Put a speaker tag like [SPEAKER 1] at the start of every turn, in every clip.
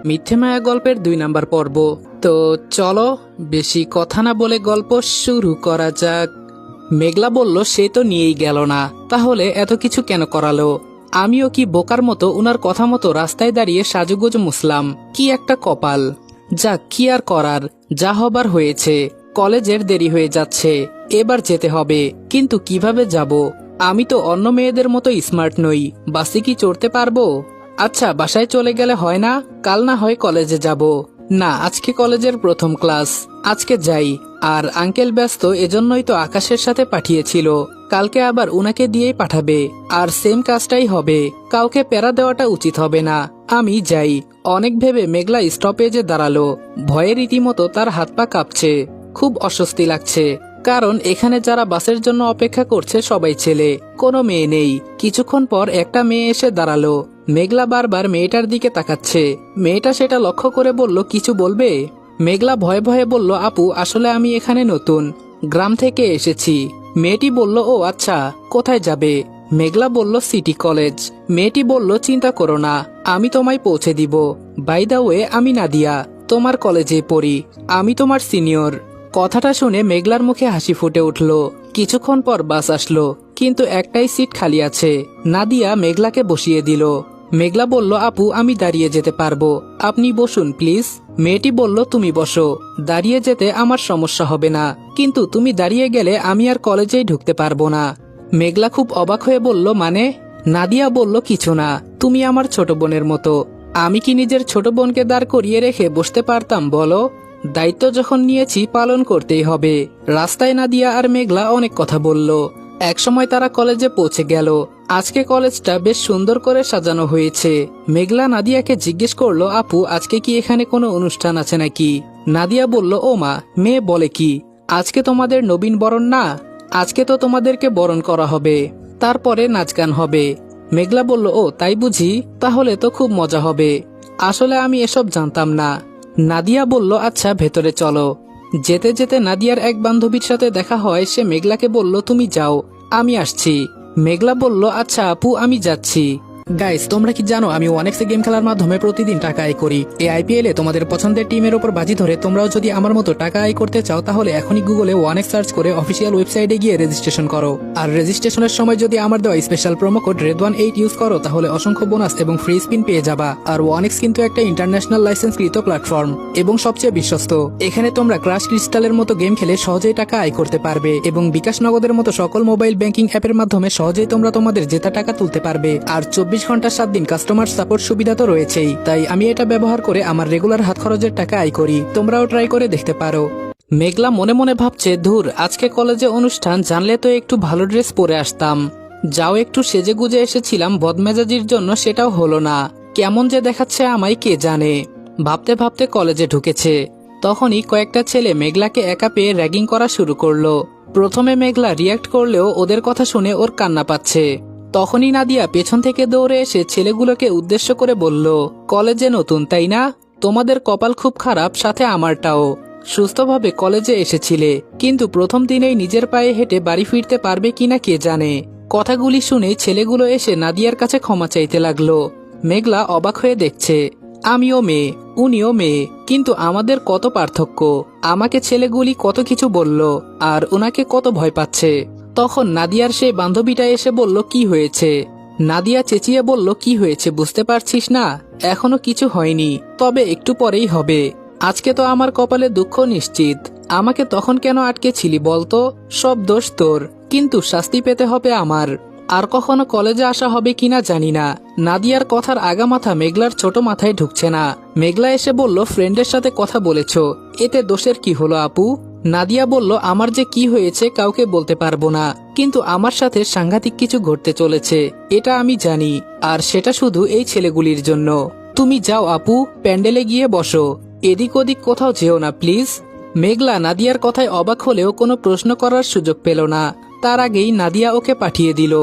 [SPEAKER 1] মিথ্যে মায়া গল্পের 2 নাম্বার পর্ব। তো চলো বেশি কথা না বলে গল্প শুরু করা যাক। মেঘলা বলল সে তো নিয়েই গেল না, তাহলে এত কিছু কেন করালো? আমিও কি বোকার মতো উনার কথা মতো রাস্তায় দাঁড়িয়ে সাজুগুজু মুসলাম? কি একটা কপাল। যাক, কি আর করার, যা হবার হয়েছে। কলেজের দেরি হয়ে যাচ্ছে, এবার যেতে হবে, কিন্তু কিভাবে যাব? আমি তো অন্য মেয়েদের মতো স্মার্ট নই, বাসে কি চড়তে পারবো? আচ্ছা, বাসায় চলে গেলে হয় না? কাল না হয় কলেজে যাব। না, আজকে কলেজের প্রথম ক্লাস, আজকে যাই। আর আঙ্কেল ব্যস্ত, এজন্যই তো আকাশের সাথে পাঠিয়েছিল। কালকে আবার উনাকে দিয়েই পাঠাবে, আর সেম কাজটাই হবে। কাউকে প্যারা দেওয়াটা উচিত হবে না। আমি যাই। অনেক ভেবে মেঘলা স্টপেজে দাঁড়ালো। ভয়ে রীতিমতো তার হাত পা কাঁপছে। খুব অস্বস্তি লাগছে, কারণ এখানে যারা বাসের জন্য অপেক্ষা করছে সবাই ছেলে, কোনো মেয়ে নেই। কিছুক্ষণ পর একটা মেয়ে এসে দাঁড়ালো। মেঘলা বারবার মেয়েটার দিকে তাকাচ্ছে। মেয়েটা সেটা লক্ষ্য করে বলল, কিছু বলবে? মেঘলা ভয়ে ভয়ে বলল, আপু আসলে আমি এখানে নতুন, গ্রাম থেকে এসেছি। মেয়েটি বলল, ও আচ্ছা, কোথায় যাবে? মেঘলা বলল, সিটি কলেজ। মেয়েটি বলল, চিন্তা করো না, আমি তোমায় পৌঁছে দিব। বাই দা ওয়ে, আমি নাদিয়া, তোমার কলেজে পড়ি। আমি তোমার সিনিয়র। কথাটা শুনে মেঘলার মুখে হাসি ফুটে উঠল। কিছুক্ষণ পর বাস আসলো, কিন্তু একটাই সিট খালি আছে। নাদিয়া মেঘলাকে বসিয়ে দিল। মেঘলা বলল, আপু আমি দাঁড়িয়ে যেতে পারবো, আপনি বসুন প্লিজ। মেয়েটি বলল, তুমি বসো, দাঁড়িয়ে যেতে আমার সমস্যা হবে না, কিন্তু তুমি দাঁড়িয়ে গেলে আমি আর কলেজেই ঢুকতে পারবো না। মেঘলা খুব অবাক হয়ে বলল, মানে? নাদিয়া বলল, কিছু না, তুমি আমার ছোট বোনের মতো। আমি কি নিজের ছোট বোনকে দাঁড় করিয়ে রেখে বসতে পারতাম বলো? দায়িত্ব যখন নিয়েছি পালন করতেই হবে। রাস্তায় নাদিয়া আর মেঘলা অনেক কথা বলল। একসময় তারা কলেজে পৌঁছে গেল। আজকে কলেজটা বেশ সুন্দর করে সাজানো হয়েছে। মেঘলা নাদিয়াকে জিজ্ঞেস করলো, আপু আজকে কি এখানে কোনো অনুষ্ঠান আছে নাকি? নাদিয়া বলল, ও মা, মেয়ে বলে কি? আজকে তোমাদের নবীন বরণ না? আজকে তো তোমাদেরকে বরণ করা হবে, তারপরে নাচ গান হবে। মেঘলা বলল, ও তাই বুঝি, তাহলে তো খুব মজা হবে। আসলে আমি এসব জানতাম না। নাদিয়া বলল, আচ্ছা ভেতরে চলো। যেতে যেতে নাদিয়ার এক বান্ধবীর সাথে দেখা হয়। সে মেঘলাকে বলল, তুমি যাও, আমি আসছি। মেঘলা বলল, আচ্ছা আপু, আমি যাচ্ছি। গাইস, তোমরা কি জানো আমি ওয়ানেক্সে গেম খেলার মাধ্যমে প্রতিদিন টাকা আয় করি? এই আইপিএল এ তোমাদের পছন্দের টিমের উপর বাজি ধরে তোমরাও যদি আমার মতো টাকা আয় করতে চাও, তাহলে এখনই গুগলে ওয়ানেক্স সার্চ করে অফিসিয়াল ওয়েবসাইটে গিয়ে রেজিস্ট্রেশন করো। আর রেজিস্ট্রেশনের সময় যদি আমার দেওয়া special promo code RED18 use করো, তাহলে অসংখ্য বোনাস এবং ফ্রি স্পিন পেয়ে যাবা। আর ওয়ানেক্স কিন্তু একটা ইন্টারন্যাশনাল লাইসেন্সকৃত প্ল্যাটফর্ম এবং সবচেয়ে বিশ্বস্ত। এখানে তোমরা ক্রাশ ক্রিস্টালের মতো গেম খেলে সহজেই টাকা আয় করতে পারবে, এবং বিকাশ নগদের মতো সকল মোবাইল ব্যাংকিং অ্যাপের মাধ্যমে সহজেই তোমরা তোমাদের জেতা টাকা তুলতে পারবে। আর 24 ঘন্টা 7 দিন কাস্টমার সাপোর্ট সুবিধা তো রয়েছেই। তাই আমি এটা ব্যবহার করে আমার রেগুলার হাত খরচের টাকা আয় করি। তোমরাও ট্রাই করে দেখতে পারো। মেঘলা মনে মনে ভাবছে, ধুর, আজকে কলেজে অনুষ্ঠান, জানলে তো একটু ভালো ড্রেস পরে আসতাম। যাও একটু সেজে গুজে এসেছিলাম বদমেজাজির জন্য, সেটাও হলো না। কেমন যে দেখাচ্ছে আমায় কে জানে। ভাবতে ভাবতে কলেজে ঢুকেছে। তখনই কয়েকটা ছেলে মেঘলাকে একা পেয়ে র্যাগিং করা শুরু করলো। প্রথমে মেঘলা রিয়াক্ট করলেও ওদের কথা শুনে ওর কান্না পাচ্ছে। তখনই নাদিয়া পেছন থেকে দৌড়ে এসে ছেলেগুলোকে উদ্দেশ্য করে বলল, কলেজে নতুন তাই না? তোমাদের কপাল খুব খারাপ, সাথে আমারটাও। সুস্থভাবে কলেজে এসেছিলে, কিন্তু প্রথম দিনেই নিজের পায়ে হেঁটে বাড়ি ফিরতে পারবে কিনা কে জানে। কথাগুলি শুনে ছেলেগুলো এসে নাদিয়ার কাছে ক্ষমা চাইতে লাগলো। মেঘলা অবাক হয়ে দেখছে, আমিও মেয়ে, উনিও মেয়ে, কিন্তু আমাদের কত পার্থক্য। আমাকে ছেলেগুলি কত কিছু বলল, আর ওনাকে কত ভয় পাচ্ছে। তখন নাদিয়ার সেই বান্ধবীটা এসে বলল, কি হয়েছে? নাদিয়া চেঁচিয়ে বলল, কি হয়েছে বুঝতে পারছিস না? এখনো কিছু হয়নি, তবে একটু পরেই হবে। আজকে তো আমার কপালে দুঃখ নিশ্চিত। আমাকে তখন কেন আটকেছিলি বলতো? সব দোষ তোর, কিন্তু শাস্তি পেতে হবে আমার। আর কখনো কলেজে আসা হবে কিনা জানি না। নাদিয়ার কথার আগামাথা মেঘলার ছোট মাথায় ঢুকছে না। মেঘলা এসে বলল, ফ্রেন্ডের সাথে কথা বলেছ, এতে দোষের কি হলো আপু? নাদিয়া বলল, আমার যে কি হয়েছে কাউকে বলতে পারবো না, কিন্তু আমার সাথে সাংঘাতিক কিছু ঘটতে চলেছে, এটা আমি জানি। আর সেটা শুধু এই ছেলেগুলির জন্য। তুমি যাও আপু, প্যান্ডেলে গিয়ে বসো, এদিক ওদিক কোথাও যেও না প্লিজ। মেঘলা নাদিয়ার কথায় অবাক হলেও কোনো প্রশ্ন করার সুযোগ পেল না। তার আগেই নাদিয়া ওকে পাঠিয়ে দিল।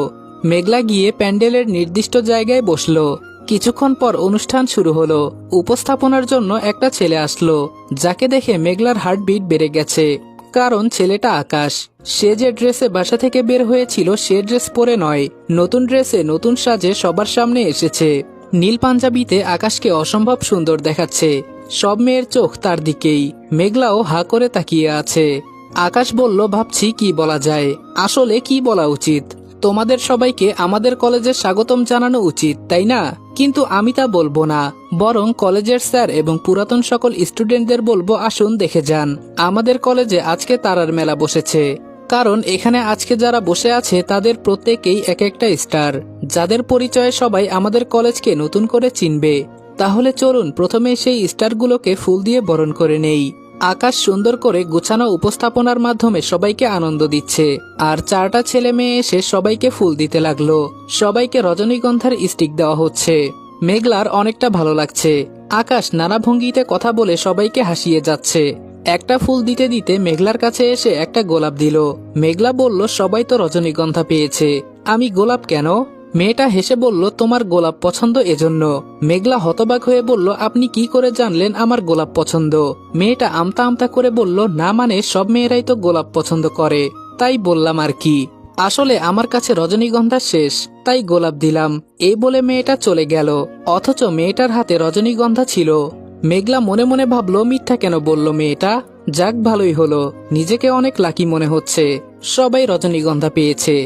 [SPEAKER 1] মেঘলা গিয়ে প্যান্ডেলের নির্দিষ্ট জায়গায় বসলো। কিছুক্ষণ পর অনুষ্ঠান শুরু হলো। উপস্থাপনার জন্য একটা ছেলে আসলো, যাকে দেখে মেঘলার হার্টবিট বেড়ে গেছে। কারণ ছেলেটা আকাশ। সে যে ড্রেসে বাসা থেকে বের হয়েছিল সে ড্রেস পরে নয়, নতুন ড্রেসে নতুন সাজে সবার সামনে এসেছে। নীল পাঞ্জাবিতে আকাশকে অসম্ভব সুন্দর দেখাচ্ছে। সব মেয়ের চোখ তার দিকেই। মেঘলাও হা করে তাকিয়ে আছে। আকাশ বলল, ভাবছি কি বলা যায়, আসলে কি বলা উচিত। তোমাদের সবাইকে আমাদের কলেজে স্বাগতম জানানো উচিত, তাই না? কিন্তু আমি তা বলবো না, বরং কলেজের স্যার এবং পুরাতন সকল স্টুডেন্টদের বলবো, আসুন দেখে যান, আমাদের কলেজে আজকে তারার মেলা বসেছে। কারণ এখানে আজকে যারা বসে আছে তাদের প্রত্যেকেই এক একটা স্টার, যাদের পরিচয়ে সবাই আমাদের কলেজকে নতুন করে চিনবে। তাহলে চলুন প্রথমে সেই স্টারগুলোকে ফুল দিয়ে বরণ করে নেই। আকাশ সুন্দর করে গুছানো উপস্থাপনার মাধ্যমে সবাইকে আনন্দ দিচ্ছে, আর 4টা ছেলে মেয়ে এসে সবাইকে ফুল দিতে লাগলো। সবাইকে রজনীগন্ধার স্টিক দেওয়া হচ্ছে। মেঘলার অনেকটা ভালো লাগছে। আকাশ নানা ভঙ্গিতে কথা বলে সবাইকে হাসিয়ে যাচ্ছে। একটা ফুল দিতে দিতে মেঘলার কাছে এসে একটা গোলাপ দিল। মেঘলা বলল, সবাই তো রজনীগন্ধা পেয়েছে, আমি গোলাপ কেন? মেয়েটা হেসে বলল, তোমার গোলাপ পছন্দ এজন্য। মেঘলা হতবাক হয়ে বলল, আপনি কি করে জানলেন আমার গোলাপ পছন্দ? মেয়েটা আমতা আমতা করে বলল, না মানে সব মেয়েরাই তো গোলাপ পছন্দ করে, তাই বললাম আর কি। আসলে আমার কাছে রজনীগন্ধা শেষ, তাই গোলাপ দিলাম। এই বলে মেয়েটা চলে গেল, অথচ মেয়েটার হাতে রজনীগন্ধা ছিল। মেঘলা মনে মনে ভাবলো, মিথ্যা কেন বলল মেয়েটা। যাক, ভালোই হলো, নিজেকে অনেক লাকি মনে হচ্ছে, সবাই রজনীগন্ধা পেয়েছে।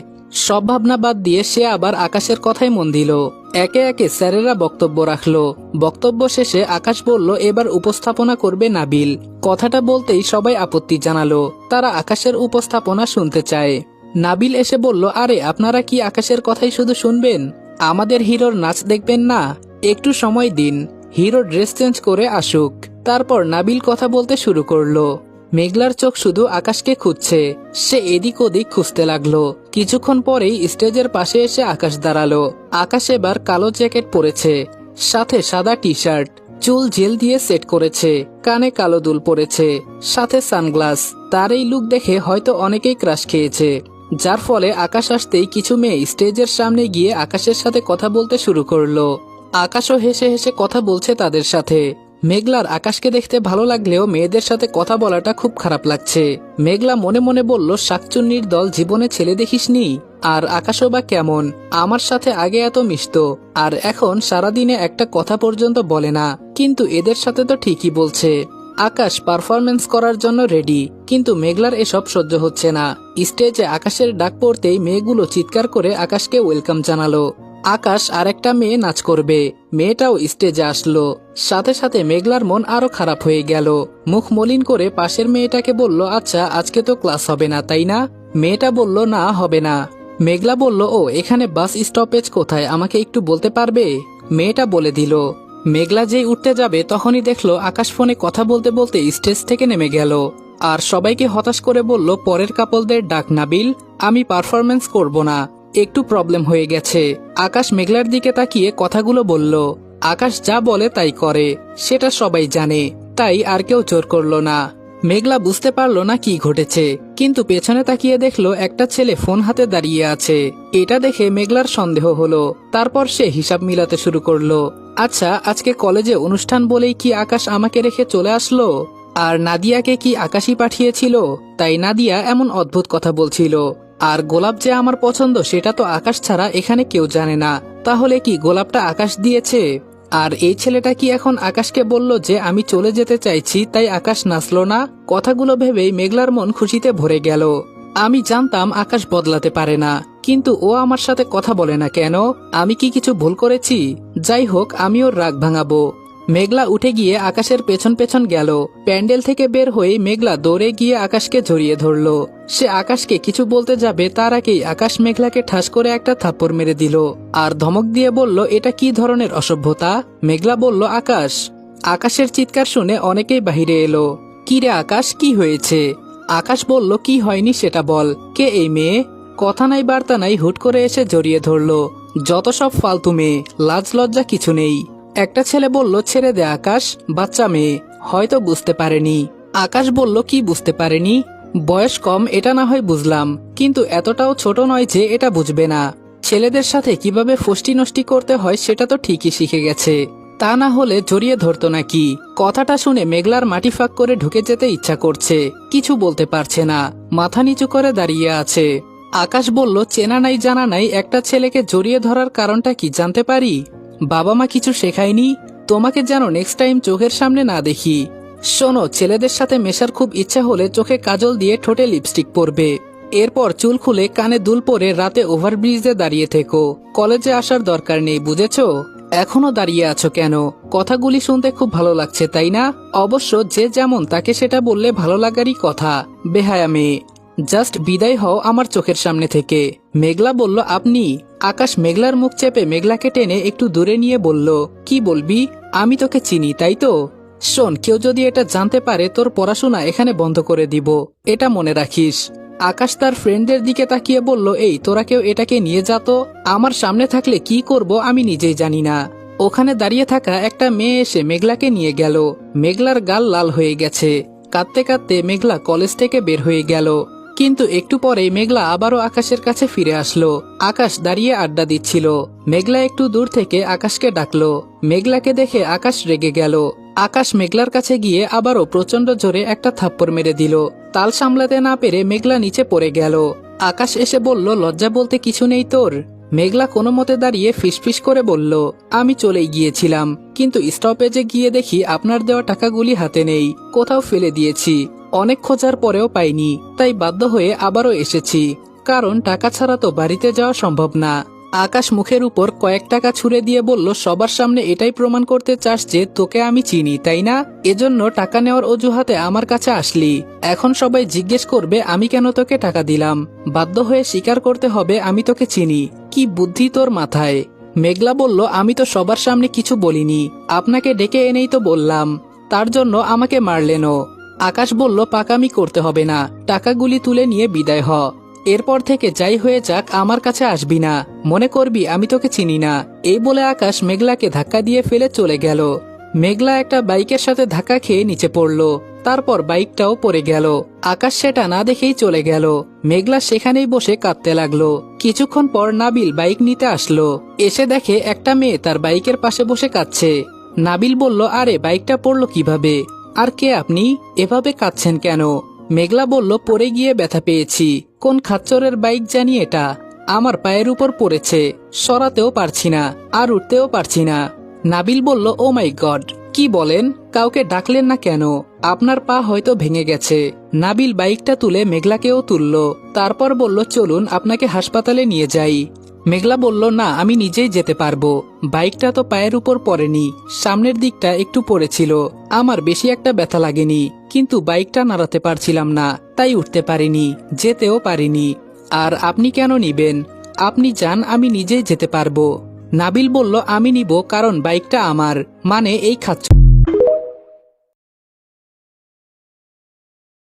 [SPEAKER 1] সব ভাবনা বাদ দিয়ে সে আবার আকাশের কথাই মন দিল। একে একে স্যারেরা বক্তব্য রাখলো। বক্তব্য শেষে আকাশ বলল, এবার উপস্থাপনা করবে নাবিল। কথাটা বলতেই সবাই আপত্তি জানালো, তারা আকাশের উপস্থাপনা শুনতে চায়। নাবিল এসে বলল, আরে আপনারা কি আকাশের কথাই শুধু শুনবেন? আমাদের হিরোর নাচ দেখবেন না? একটু সময় দিন, হিরো ড্রেস চেঞ্জ করে আসুক, তারপর নাবিল কথা বলতে শুরু করলো। মেঘলার চোখ শুধু আকাশকে খুঁজছে। সে এদিক ওদিক খুঁজতে লাগলো। কিছুক্ষণ পরেই স্টেজের পাশে এসে আকাশ দাঁড়ালো। আকাশ এবার কালো জ্যাকেট পরেছে, সাথে সাদা টি শার্ট, চুল জেল দিয়ে সেট করেছে, কানে কালো দুল পরেছে, সাথে সানগ্লাস। তার এই লুক দেখে হয়তো অনেকেই ক্রাশ খেয়েছে, যার ফলে আকাশ আসতেই কিছু মেয়ে স্টেজের সামনে গিয়ে আকাশের সাথে কথা বলতে শুরু করলো। আকাশও হেসে হেসে কথা বলছে তাদের সাথে। মেঘলার আকাশকে দেখতে ভালো লাগলেও মেয়েদের সাথে কথা বলাটা খুব খারাপ লাগছে। মেঘলা মনে মনে বলল, শাকচুন্নির দল জীবনে ছেলে দেখিসনি? আর আকাশও বা কেমন, আমার সাথে আগে এত মিশতো, আর এখন সারাদিনে একটা কথা পর্যন্ত বলে না, কিন্তু এদের সাথে তো ঠিকই বলছে। আকাশ পারফরমেন্স করার জন্য রেডি, কিন্তু মেঘলার এসব সহ্য হচ্ছে না। স্টেজে আকাশের ডাক পড়তেই মেয়েগুলো চিৎকার করে আকাশকে ওয়েলকাম জানালো। আকাশ আর একটা মেয়ে নাচ করবে, মেয়েটাও স্টেজে আসলো। সাথে সাথে মেঘলার মন আরো খারাপ হয়ে গেল। মুখ মলিন করে পাশের মেয়েটাকে বলল, আচ্ছা আজকে তো ক্লাস হবে না তাই না? মেয়েটা বলল, না হবে না। মেঘলা বলল, ও এখানে বাস স্টপেজ কোথায়, আমাকে একটু বলতে পারবে? মেয়েটা বলে দিল। মেঘলা যেই উঠতে যাবে তখনই দেখলো আকাশ ফোনে কথা বলতে বলতে স্টেজ থেকে নেমে গেল, আর সবাইকে হতাশ করে বলল, পরের কাপলদের ডাক নাবিল, আমি পারফরমেন্স করব না, একটু প্রবলেম হয়ে গেছে। আকাশ মেঘলার দিকে তাকিয়ে কথাগুলো বলল। আকাশ যা বলে তাই করে, সেটা সবাই জানে, তাই আর কেউ জোর করলো না। মেঘলা বুঝতে পারলো না কি ঘটেছে, কিন্তু পেছনে তাকিয়ে দেখলো একটা ছেলে ফোন হাতে দাঁড়িয়ে আছে। এটা দেখে মেঘলার সন্দেহ হলো। তারপর সে হিসাব মিলাতে শুরু করলো, আচ্ছা আজকে কলেজে অনুষ্ঠান বলেই কি আকাশ আমাকে রেখে চলে আসলো? আর নাদিয়াকে কি আকাশই পাঠিয়েছিল, তাই নাদিয়া এমন অদ্ভুত কথা বলছিল। আর গোলাপ যে আমার পছন্দ সেটা তো আকাশ ছাড়া এখানে কেউ জানে না, তাহলে কি গোলাপটা আকাশ দিয়েছে? আর এই ছেলেটা কি এখন আকাশকে বলল যে আমি চলে যেতে চাইছি, তাই আকাশ নাচলো না? কথাগুলো ভেবেই মেঘলার মন খুশিতে ভরে গেল। আমি জানতাম আকাশ বদলাতে পারে না, কিন্তু ও আমার সাথে কথা বলে না কেন? আমি কি কিছু ভুল করেছি? যাই হোক, আমি ওর রাগ ভাঙাবো। মেঘলা উঠে গিয়ে আকাশের পেছন পেছন গেল। প্যান্ডেল থেকে বের হয়ে মেঘলা দৌড়ে গিয়ে আকাশকে জড়িয়ে ধরলো। সে আকাশকে কিছু বলতে যাবে, তার আগেই আকাশ মেঘলাকে ঠাস করে একটা থাপ্পড় মেরে দিল, আর ধমক দিয়ে বলল, এটা কি ধরনের অসভ্যতা? মেঘলা বলল, আকাশ। আকাশের চিৎকার শুনে অনেকেই বাহিরে এলো। কি রে আকাশ, কি হয়েছে? আকাশ বলল, কি হয়নি সেটা বল, কে এই মেয়ে? কথা নাই বার্তা নাই হুট করে এসে জড়িয়ে ধরলো। যত সব ফালতু মেয়ে, লাজ লজ্জা কিছু নেই। একটা ছেলে বলল, ছেড়ে দে আকাশ, বাচ্চা মেয়ে, হয়তো বুঝতে পারেনি। আকাশ বলল, কি বুঝতে পারেনি? বয়স কম এটা না হয় বুঝলাম, কিন্তু এতটাও ছোট নয় যে এটা বুঝবে না। ছেলেদের সাথে কিভাবে ফষ্টি নষ্টি করতে হয় সেটা তো ঠিকই শিখে গেছে, তা না হলে জড়িয়ে ধরতো নাকি? কথাটা শুনে মেঘলার মাটি ফাঁক করে ঢুকে যেতে ইচ্ছা করছে, কিছু বলতে পারছে না, মাথা নিচু করে দাঁড়িয়ে আছে। আকাশ বলল, চেনা নাই জানা নাই একটা ছেলেকে জড়িয়ে ধরার কারণটা কি জানতে পারি? বাবা মা কিছু শেখায়নি? তোমাকে যেন নেক্সট টাইম চোখের সামনে না দেখি। শোনো, ছেলেদের সাথে মেশার খুব ইচ্ছা হলে চোখে কাজল দিয়ে ঠোঁটে লিপস্টিক পরবে, এরপর চুল খুলে কানে দুল পরে রাতে ওভারব্রিজে দাঁড়িয়ে থেকো। কলেজে আসার দরকার নেই, বুঝেছো? এখনো দাঁড়িয়ে আছো কেন? কথাগুলি শুনতে খুব ভালো লাগছে, তাই না? অবশ্য যে যেমন তাকে সেটা বললে ভালো লাগারই কথা। বেহায়া মেয়ে, জাস্ট বিদায় হও আমার চোখের সামনে থেকে। মেঘলা বলল, আপনি? আকাশ মেঘলার মুখ চেপে মেঘলাকে টেনে একটু দূরে নিয়ে বলল, কি বলবি? আমি তোকে চিনি, তাই তো? শোন, কেউ যদি এটা জানতে পারে তোর পড়াশোনা এখানে বন্ধ করে দিব, এটা মনে রাখিস। আকাশ তার ফ্রেন্ডদের দিকে তাকিয়ে বলল, এই তোরা কেউ এটাকে নিয়ে যা তো। আমার সামনে থাকলে কি করব আমি নিজেই জানি না। ওখানে দাঁড়িয়ে থাকা একটা মেয়ে এসে মেঘলাকে নিয়ে গেল। মেঘলার গাল লাল হয়ে গেছে। কাঁদতে কাঁদতে মেঘলা কলেজ থেকে বের হয়ে গেল। কিন্তু একটু পরেই মেঘলা আবারও আকাশের কাছে ফিরে আসলো। আকাশ দাঁড়িয়ে আড্ডা দিচ্ছিল। মেঘলা একটু দূর থেকে আকাশকে ডাকলো। মেঘলাকে দেখে আকাশ রেগে গেল। আকাশ মেঘলার কাছে গিয়ে আবারও প্রচন্ড জোরে একটা থাপ্পড় মেরে দিল। তাল সামলাতে না পেরে মেঘলা নিচে পড়ে গেল। আকাশ এসে বলল, লজ্জা বলতে কিছু নেই তোর? মেঘলা কোনো মতে দাঁড়িয়ে ফিসফিস করে বলল, আমি চলেই গিয়েছিলাম, কিন্তু স্টপেজে গিয়ে দেখি আপনার দেওয়া টাকাগুলি হাতে নেই, কোথাও ফেলে দিয়েছি। অনেক খোঁজার পরেও পাইনি, তাই বাধ্য হয়ে আবারও এসেছি, কারণ টাকা ছাড়া তো বাড়িতে যাওয়া সম্ভব না। আকাশ মুখের উপর কয়েক টাকা ছুঁড়ে দিয়ে বলল, সবার সামনে এটাই প্রমাণ করতে চাস যে তোকে আমি চিনি, তাই না? এজন্য টাকা নেওয়ার অজুহাতে আমার কাছে আসলি। এখন সবাই জিজ্ঞেস করবে আমি কেন তোকে টাকা দিলাম। বাধ্য হয়ে স্বীকার করতে হবে আমি তোকে চিনি। কি বুদ্ধি তোর মাথায়? মেঘলা বলল, আমি তো সবার সামনে কিছু বলিনি, আপনাকে ডেকে এনেই তো বললাম, তার জন্য আমাকে মারলেনও। আকাশ বলল, পাকামি করতে হবে না, টাকাগুলি তুলে নিয়ে বিদায় হ। এরপর থেকে যাই হয়ে যাক আমার কাছে আসবি না, মনে করবি আমি তোকে চিনি না। এই বলে আকাশ মেঘলাকে ধাক্কা দিয়ে ফেলে চলে গেল। মেঘলা একটা বাইকের সাথে ধাক্কা খেয়ে নিচে পড়ল। তারপর বাইকটাও পড়ে গেল। আকাশ সেটা না দেখেই চলে গেল। মেঘলা সেখানেই বসে কাঁদতে লাগলো। কিছুক্ষণ পর নাবিল বাইক নিতে আসলো। এসে দেখে একটা মেয়ে তার বাইকের পাশে বসে কাঁদছে। নাবিল বলল, আরে বাইকটা পড়লো কিভাবে? আর কে আপনি? এভাবে কাঁদছেন কেন? মেঘলা বলল, পড়ে গিয়ে ব্যথা পেয়েছি। কোন খাচ্চরের বাইক জানি এটা, আমার পায়ের উপর পড়েছে, সরাতেও পারছি না, আর উঠতেও পারছি না। নাবিল বলল, ও মাই গড, কি বলেন? কাউকে ডাকলেন না কেন? আপনার পা হয়তো ভেঙে গেছে। নাবিল বাইকটা তুলে মেঘলাকেও তুলল। তারপর বলল, চলুন আপনাকে হাসপাতালে নিয়ে যাই। মেঘলা বলল, না, আমি নিজেই যেতে পারবো। বাইকটা তো পায়ের উপর পড়েনি, সামনের দিকটা একটু পড়েছিল। আমার বেশি একটা ব্যথা লাগেনি, কিন্তু বাইকটা নাড়াতে পারছিলাম না, তাই উঠতে পারিনি, যেতেও পারিনি। আর আপনি কেন নিবেন? আপনি যান, আমি নিজেই যেতে পারবো। নাবিল বলল, আমি নিব, কারণ বাইকটা আমার, মানে এই খাচ্ছ